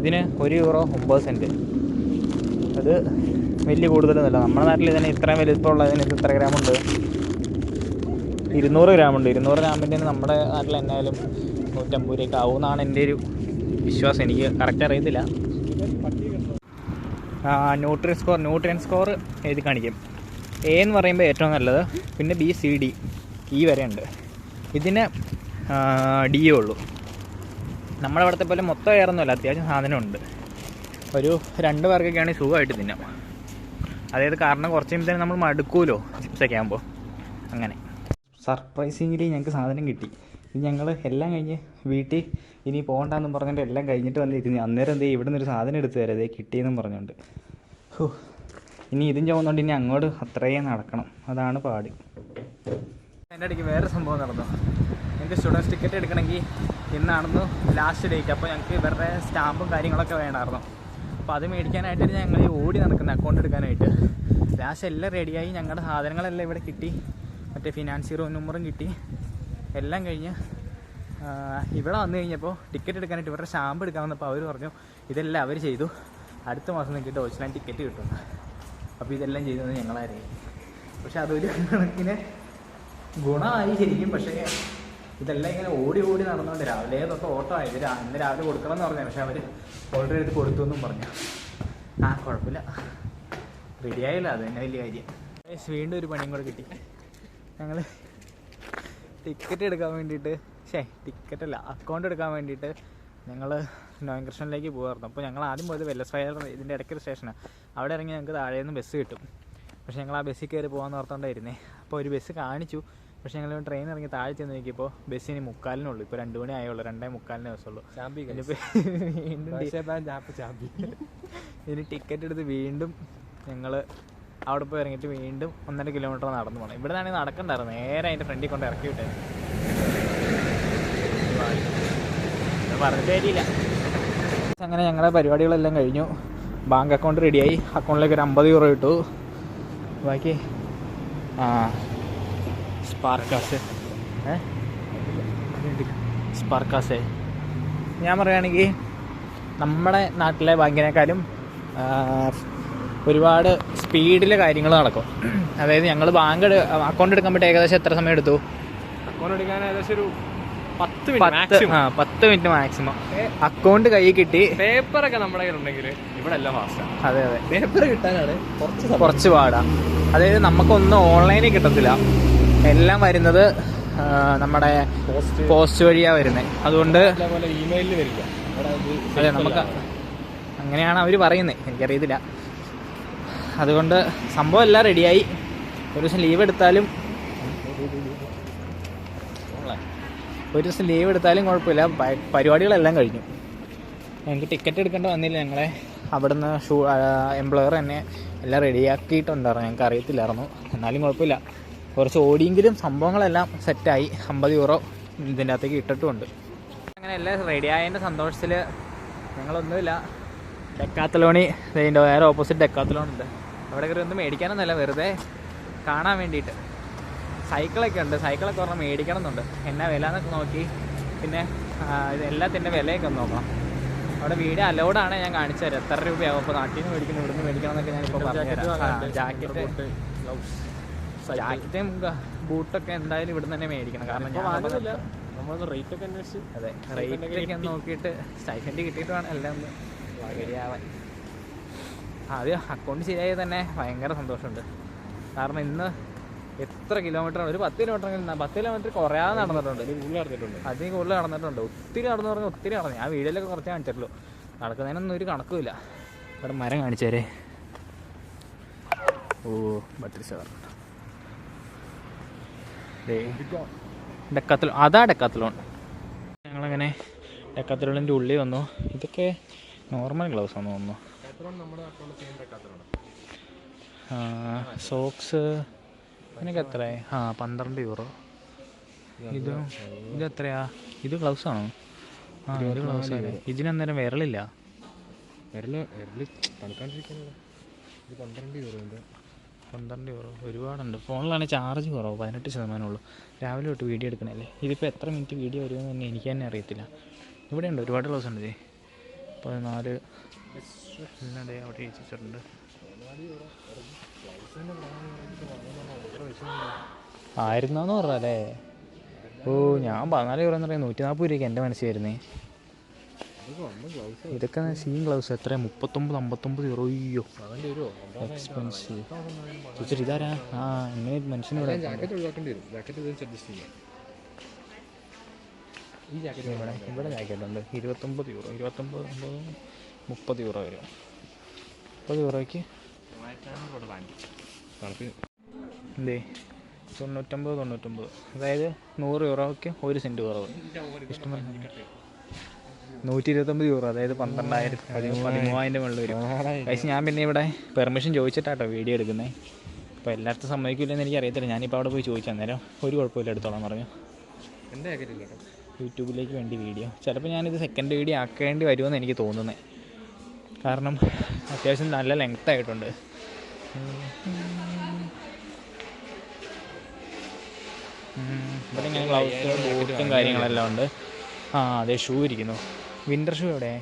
ഇതിന് 1 യൂറോ 9 സെൻറ്റ്. അത് വലിയ കൂടുതലൊന്നുമില്ല. നമ്മുടെ നാട്ടിൽ ഇതിന് ഇത്രയും വലിപ്പമുള്ളതിന് ഇത്ര ഗ്രാമുണ്ട്. 200 ഗ്രാമുണ്ട്. 200 ഗ്രാമിൻ്റെ നമ്മുടെ നാട്ടിൽ എന്നാലും 150 രൂപയൊക്കെ ആവുമെന്നാണ് എൻ്റെ ഒരു വിശ്വാസം. എനിക്ക് കറക്റ്റ് അറിയത്തില്ല. ന്യൂട്രിയൻ സ്കോർ എഴുതി കാണിക്കും. എ എന്ന് പറയുമ്പോൾ ഏറ്റവും നല്ലത്. പിന്നെ ബി, സി, ഡി, ഇ വരെ ഉണ്ട്. ഇതിന് ഡിയേ ഉള്ളൂ. നമ്മുടെ ഇവിടുത്തെ പോലെ മൊത്തം ഏറൊന്നുമല്ല, അത്യാവശ്യം സാധനമുണ്ട്. ഒരു 2 പേർക്കൊക്കെയാണ് സുഖമായിട്ട് തിന്നാം. അതായത് കാരണം കുറച്ച് കഴിയുമ്പോൾ നമ്മൾ മടുക്കുമല്ലോ ചിപ്സൊക്കെ ആകുമ്പോൾ. അങ്ങനെ സർപ്രൈസിങ്ങിലി ഞങ്ങൾക്ക് സാധനം കിട്ടി. ഇത് ഞങ്ങൾ എല്ലാം കഴിഞ്ഞ് വീട്ടിൽ ഇനി പോകണ്ടെന്നും പറഞ്ഞിട്ട് എല്ലാം കഴിഞ്ഞിട്ട് വന്നിരുന്നു. അന്നേരം എന്തേ ഇവിടെ നിന്നൊരു സാധനം എടുത്ത് തരാം, അതേ കിട്ടിയെന്നും പറഞ്ഞുകൊണ്ട്. ഇനി ഇതും ചോദിച്ചുകൊണ്ട് ഇനി അങ്ങോട്ട് അത്രയും നടക്കണം. അതാണ് പാട്. അതിൻ്റെ ഇടയ്ക്ക് വേറെ സംഭവം നടന്നു. ഞങ്ങൾക്ക് സ്റ്റുഡൻസ് ടിക്കറ്റ് എടുക്കണമെങ്കിൽ ഇന്നാണെന്ന് ലാസ്റ്റ് ഡേറ്റ്. അപ്പോൾ ഞങ്ങൾക്ക് ഇവരുടെ സ്റ്റാമ്പും കാര്യങ്ങളൊക്കെ വേണമായിരുന്നു. അപ്പോൾ അത് മേടിക്കാനായിട്ട് ഞങ്ങൾ ഓടി നടക്കുന്നത് അക്കൗണ്ട് എടുക്കാനായിട്ട്. ലാസ്റ്റ് എല്ലാം റെഡിയായി. ഞങ്ങളുടെ സാധനങ്ങളെല്ലാം ഇവിടെ കിട്ടി. മറ്റേ ഫിനാൻഷ്യൽ നമ്പറും കിട്ടി. എല്ലാം കഴിഞ്ഞ് ഇവിടെ വന്നു കഴിഞ്ഞപ്പോൾ ടിക്കറ്റ് എടുക്കാനായിട്ട് ഇവരുടെ സ്റ്റാമ്പ് എടുക്കാൻ വന്നപ്പോൾ അവർ പറഞ്ഞു ഇതെല്ലാം അവർ ചെയ്തു, അടുത്ത മാസം നിങ്ങൾക്ക് ഡോച്ച്ലാൻഡ് ടിക്കറ്റ് കിട്ടും. അപ്പോൾ ഇതെല്ലാം ചെയ്തത് ഞങ്ങളായിരുന്നു. പക്ഷെ അതൊരു കണക്കിന് ഗുണമായി ശരിക്കും. പക്ഷേ ഇതെല്ലാം ഇങ്ങനെ ഓടി നടന്നുകൊണ്ട് രാവിലെ തൊട്ട് ഓട്ടോ ആയത്. ഇന്ന് രാവിലെ കൊടുക്കണം എന്ന് പറഞ്ഞു. പക്ഷെ അവർ ഓൾറെഡി എടുത്ത് കൊടുത്തു എന്നും പറഞ്ഞു. കുഴപ്പമില്ല, റെഡിയായില്ല. അത് തന്നെ വലിയ കാര്യം. വീണ്ടും ഒരു പണിയും കൂടെ കിട്ടി. ഞങ്ങൾ ടിക്കറ്റ് എടുക്കാൻ വേണ്ടിയിട്ട് ടിക്കറ്റല്ല അക്കൗണ്ട് എടുക്കാൻ വേണ്ടിയിട്ട് ഞങ്ങൾ നോയൻകൃഷ്ണനിലേക്ക് പോകുമായിരുന്നു. അപ്പോൾ ഞങ്ങൾ ആദ്യം പോയത് വെല്ലസ് ഫയർ, ഇതിൻ്റെ ഇടയ്ക്കൊരു സ്റ്റേഷനാണ്. അവിടെ ഇറങ്ങി ഞങ്ങൾക്ക് താഴെ നിന്ന് ബസ് കിട്ടും. പക്ഷേ ഞങ്ങൾ ആ ബസ്സിൽ കയറി പോകാമെന്ന് ഓർത്തോണ്ടായിരുന്നേ. അപ്പോൾ ഒരു ബസ് കാണിച്ചു. പക്ഷേ ഞങ്ങൾ ട്രെയിൻ ഇറങ്ങി താഴെ ചെന്ന് നോക്കിയപ്പോൾ ബസ്സിന് 3:45 ഇപ്പോൾ 2 മണി ആയുള്ളൂ. 2:45 ബസ്സുള്ളൂ. ഇനി ടിക്കറ്റ് എടുത്ത് വീണ്ടും ഞങ്ങൾ അവിടെ പോയി ഇറങ്ങിയിട്ട് വീണ്ടും 1.5 കിലോമീറ്റർ നടന്നു പോകണം. ഇവിടെ നിന്നാണെങ്കിൽ നടക്കണ്ടായിരുന്നു. നേരെ അതിൻ്റെ ഫ്രണ്ടിൽ കൊണ്ട് ഇറക്കി വിട്ടായിരുന്നു. പറഞ്ഞിട്ട് കാര്യമില്ല. അങ്ങനെ ഞങ്ങളുടെ പരിപാടികളെല്ലാം കഴിഞ്ഞു. ബാങ്ക് അക്കൗണ്ട് റെഡിയായി. അക്കൗണ്ടിലേക്ക് ഒരു 50 യൂറോ ഇട്ടു. ബാക്കി സ്പാർക്കാസ് ഞാൻ പറയുകയാണെങ്കിൽ നമ്മുടെ നാട്ടിലെ ബാങ്കിനേക്കാളും ഒരുപാട് സ്പീഡിൽ കാര്യങ്ങൾ നടക്കും. അതായത് ഞങ്ങൾ അക്കൗണ്ട് എടുക്കാൻ പറ്റി ഏകദേശം എത്ര സമയം എടുത്തു? അക്കൗണ്ട് എടുക്കാൻ ഏകദേശം ഒരു 10 മിനിറ്റ് മാക്സിമം. അക്കൗണ്ട് കയ്യിൽ കിട്ടി. പേപ്പറൊക്കെ നമ്മുടെ കയ്യിലുണ്ടെങ്കിൽ ഇവിടെ എല്ലാം ഫാസ്റ്റാണ്. അതെ പേപ്പർ കിട്ടാനാണ് കുറച്ച് പാടാണ്. അതായത് നമുക്കൊന്നും ഓൺലൈനിൽ കിട്ടത്തില്ല. എല്ലാം വരുന്നത് നമ്മുടെ പോസ്റ്റ് വഴിയാണ് വരുന്നത്. അതുകൊണ്ട് ഇമെയിലിൽ വരില്ല. അതെ, നമുക്ക് അങ്ങനെയാണ് അവർ പറയുന്നത്, എനിക്കറിയത്തില്ല. അതുകൊണ്ട് സംഭവം എല്ലാം റെഡിയായി. ഒരു ദിവസം ലീവ് എടുത്താലും കുഴപ്പമില്ല. പരിപാടികളെല്ലാം കഴിഞ്ഞു. ഞങ്ങൾക്ക് ടിക്കറ്റ് എടുക്കേണ്ട വന്നില്ല. ഞങ്ങളെ അവിടുന്ന് എംപ്ലോയർ തന്നെ എല്ലാം റെഡിയാക്കിയിട്ടുണ്ടായിരുന്നു. ഞങ്ങൾക്ക് അറിയത്തില്ലായിരുന്നു. എന്നാലും കുഴപ്പമില്ല, കുറച്ച് ഓടിയെങ്കിലും സംഭവങ്ങളെല്ലാം സെറ്റായി. 50 യൂറോ ഇതിൻ്റെ അകത്തേക്ക് ഇട്ടിട്ടുമുണ്ട്. അങ്ങനെ എല്ലാം റെഡിയായതിൻ്റെ സന്തോഷത്തിൽ ഞങ്ങളൊന്നുമില്ല, ഡെക്കാത്തലോണി ഇതിൻ്റെ വേറെ ഓപ്പോസിറ്റ് ഡെക്കാത്തലോണുണ്ട്, അവിടെ കയറി ഒന്നും മേടിക്കാനൊന്നുമല്ല, വെറുതെ കാണാൻ വേണ്ടിയിട്ട്. സൈക്കിളൊക്കെ ഉണ്ട്, സൈക്കിളൊക്കെ പറഞ്ഞാൽ മേടിക്കണം എന്നുണ്ട്. എന്നാ വില എന്നൊക്കെ നോക്കി, പിന്നെ ഇതെല്ലാത്തിൻ്റെ വിലയൊക്കെ ഒന്ന് നോക്കണം. അവിടെ വീഡിയോ അലൗഡാണ്, ഞാൻ കാണിച്ചു തരാം എത്ര രൂപയാവും. അപ്പോൾ നാട്ടിൽ നിന്ന് മേടിക്കണം, ഇവിടുന്ന് മേടിക്കണം എന്നൊക്കെ ഞാനിപ്പോൾ പറഞ്ഞുതരാം. ജാക്കറ്റും ബൂട്ടൊക്കെ എന്തായാലും ഇവിടെ തന്നെ മേടിക്കണം. കാരണം നമ്മൾ റേറ്റ് ഒക്കെ അന്വേഷിച്ച്, അതെ, റേറ്റൊക്കെ ഒന്ന് നോക്കിയിട്ട് സ്റ്റൈഫൻഡ് കിട്ടിയിട്ട് വേണം എല്ലാം ഒന്ന് ശരിയാവാൻ. അത് അക്കൗണ്ട് ശരിയായി തന്നെ ഭയങ്കര സന്തോഷമുണ്ട്. കാരണം ഇന്ന് എത്ര കിലോമീറ്റർ, ഒരു 10 കിലോമീറ്റർ 10 കിലോമീറ്റർ കുറയാതെ നടന്നിട്ടുണ്ട്. അതിന് കൂടുതൽ നടന്നിട്ടുണ്ട്. ഒത്തിരി നടന്നു പറഞ്ഞാൽ ഒത്തിരി നടന്നു. ഞാൻ വീഡിയോയിലൊക്കെ കുറച്ച് കാണിച്ചിട്ടുള്ളൂ, നടക്കുന്നതിനൊന്നും ഒരു കണക്കുമില്ല. ഇവിടെ മരം കാണിച്ചേരെ. ഓ ബട്ടർ സാർ ഡെക്കാത്തലോൺ, അതാ ഡെക്കാത്തലോൺ. ഞങ്ങളങ്ങനെ ഡെക്കാത്തലോണിൻ്റെ ഉള്ളിൽ വന്നു. ഇതൊക്കെ നോർമൽ ഗ്ലൗസ് ആണെന്ന് തോന്നുന്നു. സോക്സ് അതിനൊക്കെ എത്രയായി? 12 യൂറോ. ഇതെത്രയാ? ഇത് ഗ്ലൗസ് ആണോ? ഇത് ഗ്ലൗസ്. ഇതിനന്നേരം വിരലില്ല. തണുക്കാണ്ടിരിക്കാനുള്ള 12 യൂറോ ഒരുപാടുണ്ട്. ഫോണിലാണ് ചാർജ് കുറവ്, 18% രാവിലെ തൊട്ട് വീഡിയോ എടുക്കണല്ലേ. ഇതിപ്പോൾ എത്ര മിനിറ്റ് വീഡിയോ വരുമെന്ന് തന്നെ എനിക്ക് തന്നെ അറിയത്തില്ല. ഇവിടെ ഉണ്ട്, ഒരുപാട് ഗ്ലൗസ് ഉണ്ട്. 14 എല്ലാം അവിടെ വെച്ചിട്ടുണ്ട്. 1000 പറഞ്ഞല്ലേ? ഓ, ഞാൻ 14 യൂറോ എന്ന് പറയാം. 140 രൂപയ്ക്ക് എൻ്റെ മനസ്സിൽ വരുന്നേ. ഇതൊക്കെ സീൻ ഗ്ലൗസ് എത്ര? 39-59 യൂറോ. അയ്യോ എക്സ്പെൻസീവ്. ചോദിച്ചിട്ട് ഇതാരാ? ഇങ്ങനെ മനുഷ്യന് ഇവിടെ ഇവിടെ ജാക്കറ്റുണ്ട്. 29 യൂറോ, 30 യൂറോ വരും. 30 യൂറോയ്ക്ക് എന്തേ 99. അതായത് 100 യൂറോയ്ക്ക് 1 സെൻറ്റ് കുറവ്. ഇഷ്ടം 129 യൂറോ, അതായത് 12,000, 13,000 മുകളിൽ വരും. കഴിച്ച് ഞാൻ പിന്നെ ഇവിടെ പെർമിഷൻ ചോദിച്ചിട്ടാട്ടോ വീഡിയോ എടുക്കുന്നത്. അപ്പോൾ എല്ലായിടത്തും സമ്മതിക്കില്ലെന്ന് എനിക്ക് അറിയത്തില്ല. ഞാനിപ്പോൾ അവിടെ പോയി ചോദിച്ചു, അന്നേരം ഒരു കുഴപ്പമില്ല എടുത്തോളാം പറഞ്ഞു. എൻ്റെ ജാക്കറ്റില്ല യൂട്യൂബിലേക്ക് വേണ്ടി വീഡിയോ. ചിലപ്പോൾ ഞാനിത് സെക്കൻഡ് വീഡിയോ ആക്കേണ്ടി വരുമെന്ന് എനിക്ക് തോന്നുന്നത്. കാരണം അത്യാവശ്യം നല്ല ലെങ്ത് ആയിട്ടുണ്ട്. ഇവിടെ ഇങ്ങനെ ഗ്ലൗസ്, ബൂട്ടും കാര്യങ്ങളെല്ലാം ഉണ്ട്. അതെ, ഷൂ ഇരിക്കുന്നു. വിൻ്റർ ഷൂ എവിടെ?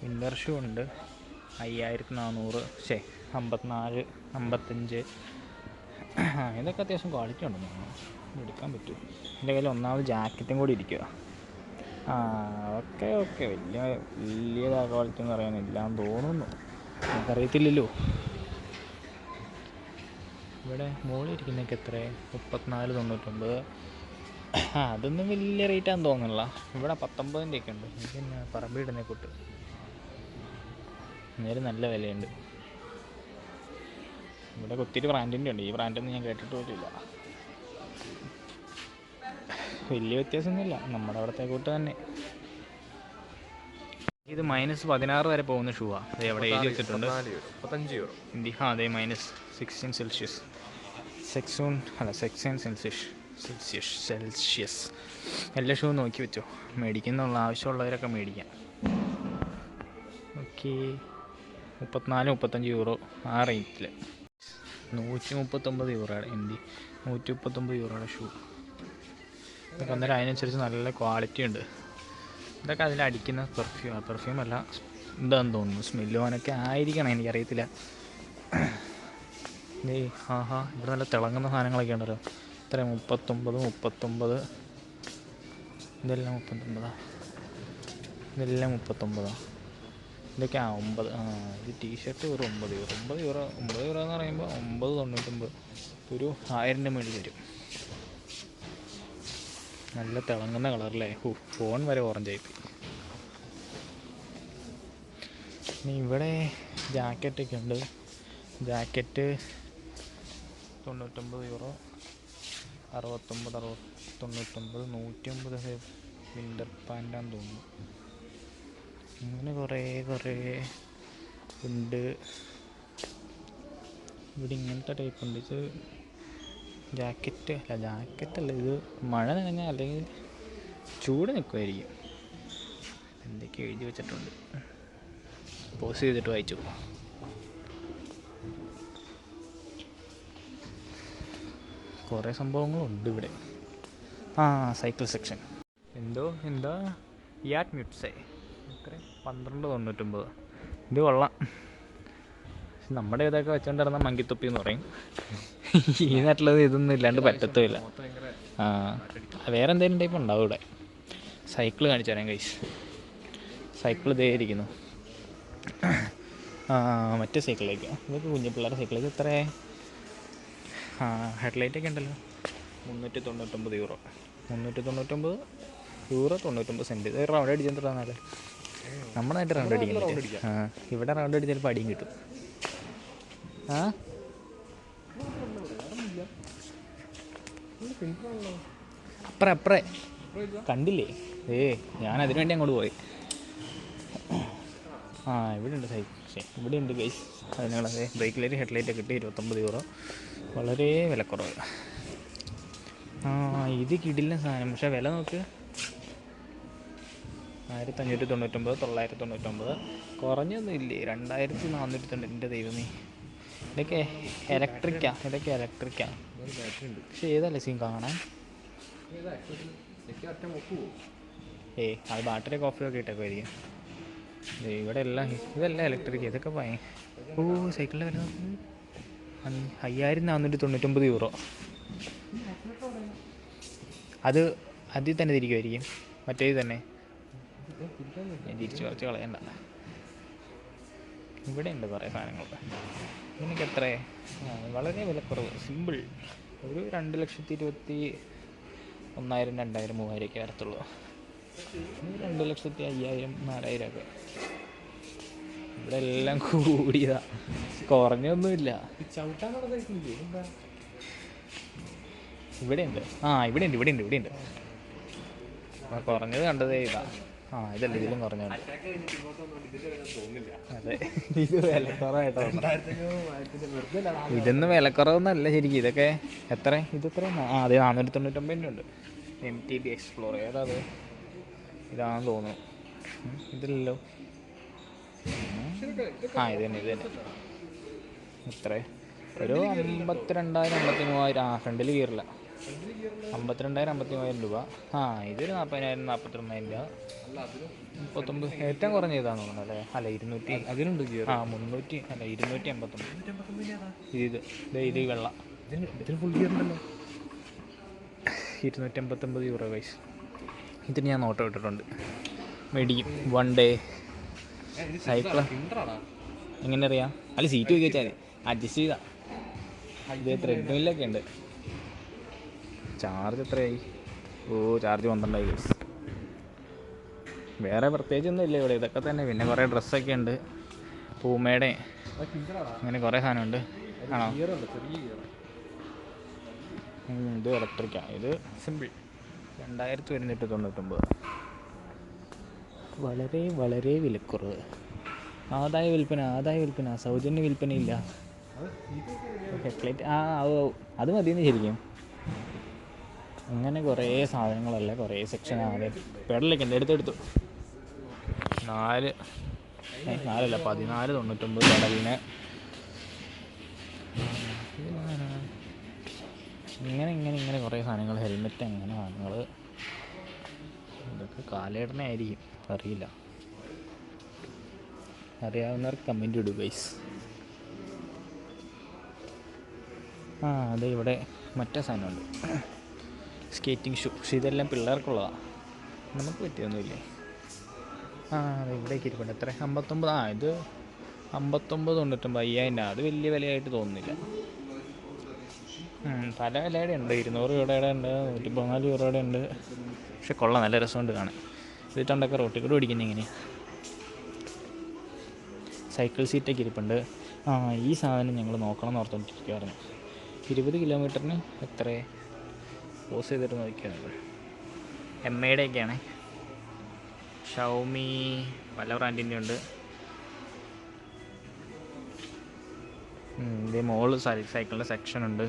വിൻ്റർ ഷൂ ഉണ്ട് 5400, 54, 55. ഇതൊക്കെ അത്യാവശ്യം ക്വാളിറ്റി ഉണ്ടെന്ന് തോന്നുന്നു, എടുക്കാൻ പറ്റും. എൻ്റെ കയ്യിൽ ഒന്നാമത് ജാക്കറ്റും കൂടി ഇരിക്കുക. ഓക്കെ വലിയ ക്വാളിറ്റി എന്ന് പറയാനില്ലാന്ന് തോന്നുന്നു, എനിക്കറിയത്തില്ലല്ലോ. ഇവിടെ മുകളിൽ ഇരിക്കുന്നതൊക്കെ എത്ര? 34.99. അതൊന്നും വലിയ റേറ്റാന്ന് തോന്നുന്നില്ല. ഇവിടെ 19-ൻ്റെയൊക്കെ ഉണ്ട്. പിന്നെ പറമ്പിടുന്നേ കൂട്ട് നേരെ നല്ല വിലയുണ്ട്. ഇവിടെ ഒത്തിരി ബ്രാൻഡിൻ്റെ ഉണ്ട്. ഈ ബ്രാൻഡൊന്നും ഞാൻ കേട്ടിട്ട് പോലില്ല. വലിയ വ്യത്യാസമൊന്നുമില്ല, നമ്മുടെ അവിടുത്തെ കൂട്ട് തന്നെ. ഇത് -16 വരെ പോകുന്ന ഷൂവാണ്. അത് എവിടെ എഴുതി വെച്ചിട്ടുണ്ട്? 35 യൂറോ ഹിന്ദി. അതെ, -16 സെൽഷ്യസ്. 16 സെൽഷ്യസ്. എല്ലാ ഷൂ നോക്കി വെച്ചോ, മേടിക്കുന്നുള്ള ആവശ്യമുള്ളവരൊക്കെ മേടിക്കാം. ഓക്കെ, 34-35 യൂറോ ആ റേറ്റിൽ. 139 യൂറോയുടെ ഹിന്ദി, 139 യൂറോയുടെ ഷൂ. ഇതൊക്കെ അന്നേരം അതിനനുസരിച്ച് നല്ല ക്വാളിറ്റി ഉണ്ട്. ഇതൊക്കെ അതിലടിക്കുന്ന പെർഫ്യൂം അല്ല, എന്താണെന്ന് തോന്നുന്നു. സ്മെല്ല് പോകാനൊക്കെ ആയിരിക്കണം, എനിക്കറിയത്തില്ല. ഇവിടെ നല്ല തിളങ്ങുന്ന സാധനങ്ങളൊക്കെ ഉണ്ടല്ലോ. ഇത്ര 39. ഇതെല്ലാം 39. ഇതെല്ലാം 39. ഇതൊക്കെ 9. ഇത് ടീഷർട്ട് ഒരു 9 യൂറോ. 9 യൂറോ എന്ന് പറയുമ്പോൾ 9.99, ഒരു 1000 മുകളിൽ വരും. നല്ല തിളങ്ങുന്ന കളറല്ലേ. ഫോൺ വരെ ഓറഞ്ചായിപ്പോയി. ഇനി ഇവിടെ ജാക്കറ്റൊക്കെ ഉണ്ട്. ജാക്കറ്റ് 99 യൂറോ, 69, 99, 150 വിൻ്റർ പാൻ്റാന്ന് തോന്നുന്നു. അങ്ങനെ കുറേ ഉണ്ട്. ഇവിടെ ഇങ്ങനത്തെ ടൈപ്പ് ഉണ്ട്. ഇത് ജാക്കറ്റല്ല, ഇത് മഴ നനഞ്ഞാൽ അല്ലെങ്കിൽ ചൂട് നിൽക്കുമായിരിക്കും. എന്തൊക്കെ എഴുതി വെച്ചിട്ടുണ്ട്, പോസ് ചെയ്തിട്ട് വായിച്ചു. കുറേ സംഭവങ്ങളുണ്ട് ഇവിടെ. Cycle section. എന്താ യാറ്റ് മ്യൂട്ട്സേ എത്ര 12.99. ഇത് കൊള്ളാം. നമ്മുടെ ഇതൊക്കെ വെച്ചോണ്ടിരുന്ന മങ്കിത്തൊപ്പി എന്ന് പറയും. ഈ നാട്ടിലത് ഇതൊന്നും ഇല്ലാണ്ട് പറ്റത്തുമില്ല. വേറെ എന്തെങ്കിലും ടൈപ്പ് ഉണ്ടാവും ഇവിടെ. സൈക്കിൾ കാണിച്ചു തരാം ഗൈസ്. സൈക്കിൾ ഇതേ ഇരിക്കുന്നു. മറ്റേ സൈക്കിളിലേക്ക്, ഇതൊക്കെ കുഞ്ഞു പിള്ളേരുടെ സൈക്കിളിലേക്ക് എത്ര ഹെഡ്ലൈറ്റൊക്കെ ഉണ്ടല്ലോ. 399 യൂറോ, 399 യൂറോ 99 സെൻറ്റ്. ഇത് റൗണ്ട് അടിച്ചിട്ട് തന്നാലേ നമ്മുടെ നാട്ടിൽ റൗണ്ട് അടിക്കാൻ. ഇവിടെ റൗണ്ട് അടിച്ചാൽ പടിയും കിട്ടും. അപ്പറേ കണ്ടില്ലേ? ഞാൻ അതിനു വേണ്ടി അങ്ങോട്ട് പോയി. ഇവിടെ ഉണ്ട് സൈക്കിൾ, ഇവിടെ ഉണ്ട് ഗൈസ്. അതിനുള്ളത് ബ്രേക്ക് ലൈറ്റ് ഹെഡ്ലൈറ്റൊക്കെ കിട്ടി 29 യൂറോ. വളരെ വിലക്കുറവ്. ഇത് കിടില്ല സാധനം. പക്ഷേ വില നോക്ക്, 1599, 999. കുറഞ്ഞൊന്നും ഇല്ലേ? 2490. എൻ്റെ ദൈവമേ, ഇതൊക്കെ ഇലക്ട്രിക്കാ. പക്ഷേ ഏതല്ലേ സീൻ കാണാൻ? അത് ബാറ്ററി കോഫിയൊക്കെ ഇട്ടൊക്കെയായിരിക്കും. ഇവിടെ ഇതെല്ലാം ഇലക്ട്രിക്. ഇതൊക്കെ സൈക്കിളിൻ്റെ വില നോക്കുന്നത് 5499 യൂറോ. അത് അതിൽ തന്നെ തിരിക്കുമായിരിക്കും, മറ്റേത് തന്നെ. ഞാൻ തിരിച്ച് കുറച്ച് കളയണ്ട. ഇവിടെ ഉണ്ട് കുറേ സാധനങ്ങൾ. ഇതിനൊക്കെ എത്ര? വളരെ വിലക്കുറവ്, സിമ്പിൾ. ഒരു 2,21,000, 2,000, 3,000 ഒക്കെ വരത്തുള്ളൂ. 2,50,000, 4,000 ഒക്കെ. ഇവിടെ എല്ലാം കൂടിയതാ, കുറഞ്ഞൊന്നുമില്ല. ഇവിടെ ഉണ്ട്. ഇവിടെ ഉണ്ട്. കുറഞ്ഞത് കണ്ടതേ ഇതാ. ഇതല്ല, ഇതിലും കുറഞ്ഞുണ്ട്. അതെ, ഇത് വിലക്കുറവായിട്ടോ. ഇതൊന്നും വിലക്കുറവൊന്നുമല്ല ശരിക്കും. ഇതൊക്കെ ഇതെത്ര? അതെ, 499 ഉണ്ട്. MTB explore. ഏതാ അത്? ഇതാണെന്ന് തോന്നുന്നു. ഇതില്ലല്ലോ. ഇത് തന്നെ. എത്ര? ഒരു 52,000, 53,000. ഫ്രണ്ടിൽ കീറില്ല. 52,000, 53,000 രൂപ. ഇതൊരു 40,000, 42,000 രൂപ. 39. ഏറ്റവും കുറഞ്ഞ ഇതാന്ന് തോന്നുന്നു അല്ലേ? അല്ല, 200. അതിനുണ്ട് 300. അല്ല, 289. ഇത് വെള്ള. ഇതിന് ഫുൾ ഗിയറുണ്ടല്ലോ. 289 euro guys. ഇതിന് ഞാൻ നോട്ട് ഇട്ടിട്ടുണ്ട്. മേടിക്കും വൺ ഡേ. സൈക്കിൾ എങ്ങനെ അറിയാം? അല്ല, സീറ്റ് നോക്കി വെച്ചാൽ അഡ്ജസ്റ്റ് ചെയ്താൽ. ഇത് ത്രെഡ്മില്ലൊക്കെ ഉണ്ട്. ചാർജ് എത്രയായി? Charge 12 guys. വേറെ പ്രത്യേകിച്ചൊന്നും ഇല്ല ഇവിടെ. ഇതൊക്കെ തന്നെ. പിന്നെ കുറേ ഡ്രസ്സൊക്കെ ഉണ്ട്. പൂമയുടെ അങ്ങനെ കുറേ സാധനമുണ്ട്. ആണോ? ഇത് ഇലക്ട്രിക്കാണ്. ഇത് സിമ്പിൾ. 2,199. വളരെ വിലക്കുറവ്. ആദായ വിൽപ്പന. സൗജന്യ വിൽപ്പനയില്ല. ഹെഡ്ലൈറ്റ് അത് മതിയെന്ന് ശരിക്കും. അങ്ങനെ കുറേ സാധനങ്ങളല്ല, കുറേ സെക്ഷനാണ്. പെഡലൊക്കെ ഉണ്ട്. എടുത്തു 14.99 പെഡലിന്. ഇങ്ങനെ കുറേ സാധനങ്ങൾ. ഹെൽമെറ്റ്, അങ്ങനെ സാധനങ്ങൾ. ഇതൊക്കെ കാലേടനായിരിക്കും, അറിയില്ല. അറിയാവുന്നവർക്ക് കമൻറ്റ് ഇടും ഗൈസ്. അതെ, ഇവിടെ മറ്റേ സാധനമുണ്ട്, സ്കേറ്റിംഗ് ഷൂ. പക്ഷേ ഇതെല്ലാം പിള്ളേർക്കുള്ളതാണ്, നമുക്ക് പറ്റിയൊന്നുമില്ലേ. അതെ, ഇവിടേക്ക് ഇരിപ്പുണ്ട്. എത്ര? 59. ഇത് 59.99, 5,000. അത് വലിയ വിലയായിട്ട് തോന്നുന്നില്ല. പല വിലയുടെ ഉണ്ട്. 200 രൂപയുടെ ഉണ്ട്, 114 രൂപയുടെ ഉണ്ട്. പക്ഷെ കൊള്ളാം, നല്ല രസമുണ്ട് കാണാൻ. ഇതിട്ടുണ്ടൊക്കെ റോട്ടിൽ കൂടെ ഓടിക്കുന്നത് എങ്ങനെയാണ്. സൈക്കിൾ സീറ്റൊക്കെ ഇരിപ്പുണ്ട്. ഈ സാധനം ഞങ്ങൾ നോക്കണം എന്ന് ഓർത്തുകൊണ്ടിരിക്കുമായിരുന്നു. 20 കിലോമീറ്ററിന് എത്ര പോസ് ചെയ്തിട്ട് നോക്കിയാണ്. MIയുടെയൊക്കെയാണ്. ഷൗമി പല ബ്രാൻഡിൻ്റെ ഉണ്ട്. ഇതേ മോള് സൈക്കിളിൻ്റെ സെക്ഷനുണ്ട്.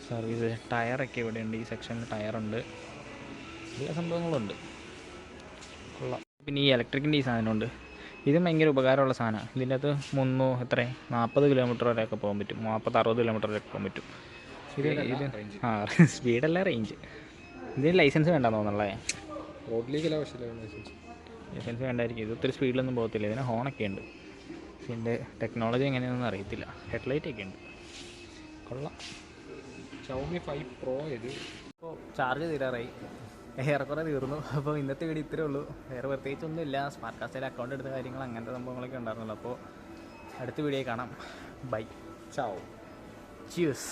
സർവീസ് ടയറൊക്കെ ഇവിടെയുണ്ട്. ഈ സെക്ഷനിൽ ടയറുണ്ട്, എല്ലാ സംഭവങ്ങളുണ്ട്. കൊള്ളാം. പിന്നെ ഈ ഇലക്ട്രിക്കിൻ്റെ ഈ സാധനമുണ്ട്. ഇതും ഭയങ്കര ഉപകാരമുള്ള സാധനമാണ്. ഇതിൻ്റെ അകത്ത് 40 കിലോമീറ്റർ വരെയൊക്കെ പോകാൻ പറ്റും. 40-60 കിലോമീറ്റർ വരെയൊക്കെ പോകാൻ പറ്റും. സ്പീഡല്ല, റേഞ്ച്. ഇതിന് ലൈസൻസ് വേണ്ടെന്ന് തോന്നുന്നല്ലേ? റോഡിലേക്കല്ല ആവശ്യമില്ല ലൈസൻസ്. ലൈസൻസ് വേണ്ടായിരിക്കും. ഇത് ഒത്തിരി സ്പീഡിലൊന്നും പോകത്തില്ല. ഇതിന് ഹോണൊക്കെ ഉണ്ട്. ഇതിൻ്റെ ടെക്നോളജി എങ്ങനെയാണെന്ന് അറിയത്തില്ല. ഹെഡ്ലൈറ്റൊക്കെ ഉണ്ട്. കൊള്ളാം. ഷൗമി 5 Pro ഇത്. ഇപ്പോൾ ചാർജ് തീരാറായി, ഏറെക്കുറെ തീർന്നു. അപ്പോൾ ഇന്നത്തെ വീഡിയോ ഇത്രയേ ഉള്ളൂ. വേറെ പ്രത്യേകിച്ചൊന്നുമില്ല. സ്മാർട്ട് കാസ്റ്റിൽ അക്കൗണ്ട് എടുത്ത കാര്യങ്ങൾ അങ്ങനത്തെ സംഭവങ്ങളൊക്കെ ഉണ്ടായിരുന്നല്ലോ. അപ്പോൾ അടുത്ത വീഡിയോ കാണാം. ബൈ. ചാവ്. Cheers.